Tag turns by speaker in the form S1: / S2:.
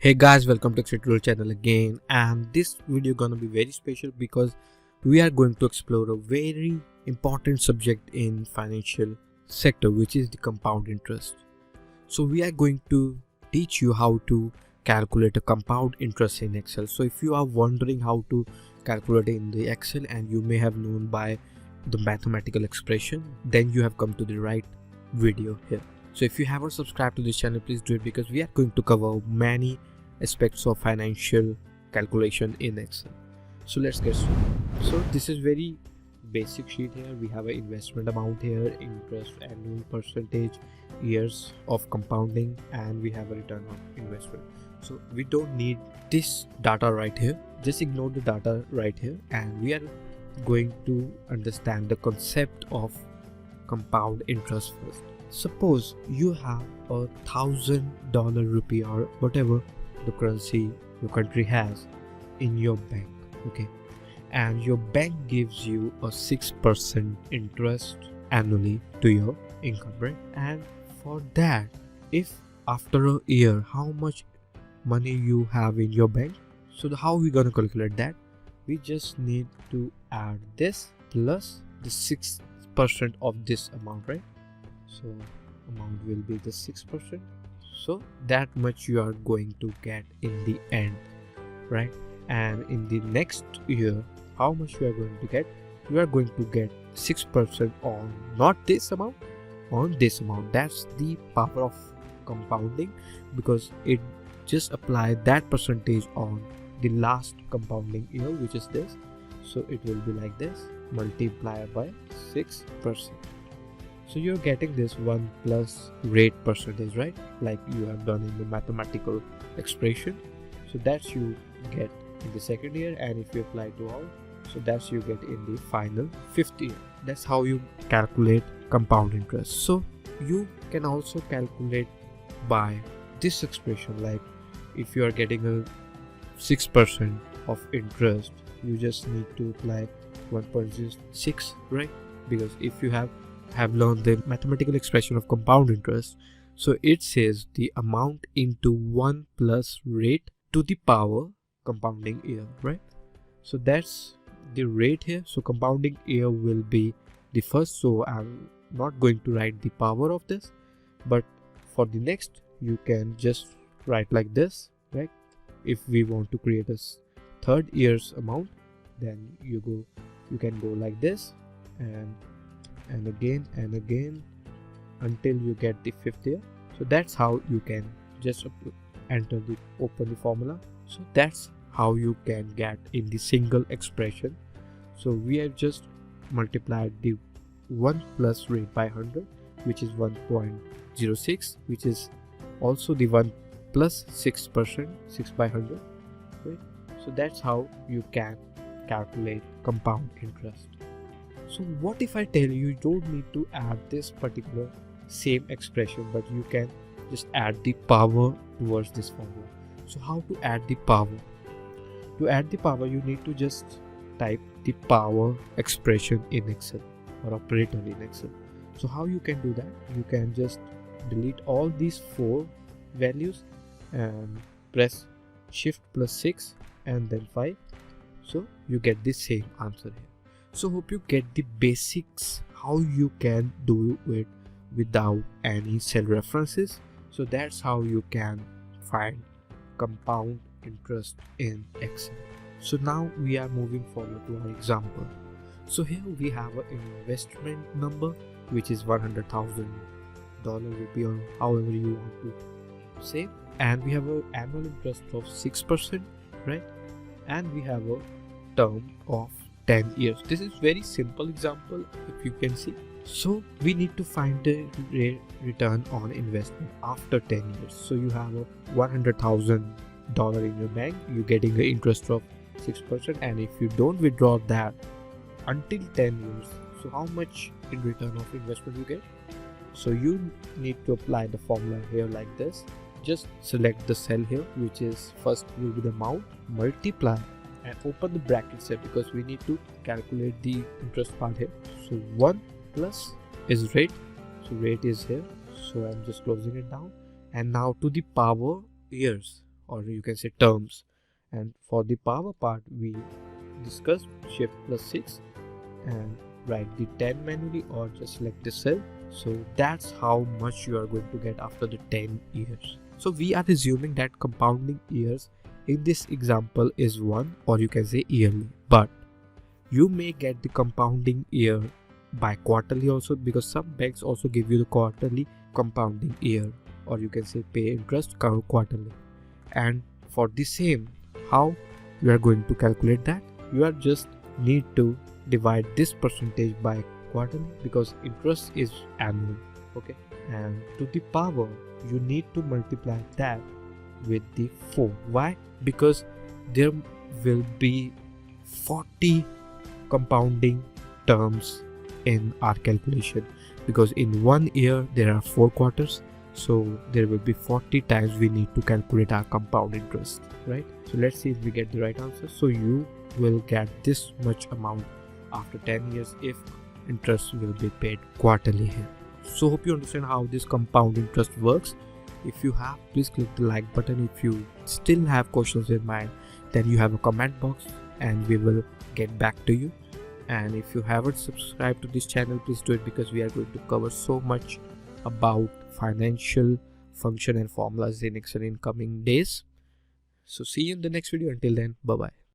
S1: Hey guys, welcome to Tutorial channel again, and this video gonna be very special because we are going to explore a very important subject in financial sector, which is the compound interest. So we are going to teach you how to calculate a compound interest in Excel. So if you are wondering how to calculate in the Excel and you may have known by the mathematical expression, then you have come to the right video here. So if you haven't subscribed to this channel, please do it because we are going to cover many aspects of financial calculation in Excel. So let's get started. So this is very basic sheet here. We have an investment amount here, interest, annual percentage, years of compounding, and we have a return on investment. So we don't need this data right here. Just ignore the data right here, and we are going to understand the concept of compound interest first. Suppose you have $1,000 rupee or whatever the currency your country has in your bank, okay, and your bank gives you a 6% interest annually to your income, right? And for that, if after a year how much money you have in your bank, so how we gonna calculate that? We just need to add this plus the 6% of this amount, right? So amount will be the 6%. So that much you are going to get in the end, right? And in the next year, how much you are going to get? You are going to get 6% on not this amount, on this amount. That's the power of compounding, because it just apply that percentage on the last compounding year, which is this. So it will be like this, multiplied by 6%. So you're getting this 1 plus rate percentage, right? Like you have done in the mathematical expression. So that's you get in the second year, and if you apply to all, so that's you get in the final fifth year. That's how you calculate compound interest. So you can also calculate by this expression, like if you are getting a 6% of interest, you just need to apply 1.6, right? Because if you have learned the mathematical expression of compound interest, so it says the amount into 1 plus rate to the power compounding year, right? So that's the rate here. So compounding year will be the first, so I'm not going to write the power of this, but for the next you can just write like this, right? If we want to create a third year's amount, then you can go like this, and again and again until you get the fifth year. So that's how you can just open the formula. So that's how you can get in the single expression. So we have just multiplied the 1 plus rate by 100, which is 1.06, which is also the 1 plus 6%, 6 by 100, right? So that's how you can calculate compound interest. So what if I tell you don't need to add this particular same expression, but you can just add the power towards this formula? So how to add the power? To add the power, you need to just type the power expression in Excel or operator in Excel. So how you can do that? You can just delete all these 4 values and press shift plus 6 and then 5. So you get the same answer here. So hope you get the basics how you can do it without any cell references. So that's how you can find compound interest in Excel. So now we are moving forward to our example. So here we have an investment number, which is $100,000 rupee, or however you want to say, and we have an annual interest of 6%, right? And we have a term of 10 years. This is very simple example, if you can see. So we need to find the return on investment after 10 years. So you have a $100,000 in your bank, you're getting an interest of 6%, and if you don't withdraw that until 10 years, so how much in return of investment you get? So you need to apply the formula here like this. Just select the cell here, which is first will be the amount, multiply and open the brackets here, because we need to calculate the interest part here. So 1 plus is rate, so rate is here, so I'm just closing it down. And now to the power years, or you can say terms. And for the power part, we discussed shift plus 6 and write the 10 manually or just select the cell. So that's how much you are going to get after the 10 years. So we are assuming that compounding years in this example is 1, or you can say yearly, but you may get the compounding year by quarterly also, because some banks also give you the quarterly compounding year, or you can say pay interest quarterly. And for the same, how you are going to calculate that? You are just need to divide this percentage by quarterly, because interest is annual. Okay, and to the power you need to multiply that with the 4. Why? Because there will be 40 compounding terms in our calculation, because in 1 year there are 4 quarters, so there will be 40 times we need to calculate our compound interest, right? So let's see if we get the right answer. So you will get this much amount after 10 years if interest will be paid quarterly here. So hope you understand how this compound interest works. If you have, please click the like button. If you still have questions in mind, then you have a comment box and we will get back to you. And if you haven't subscribed to this channel, please do it, because we are going to cover so much about financial function and formulas in Excel in coming days. So see you in the next video. Until then, bye bye.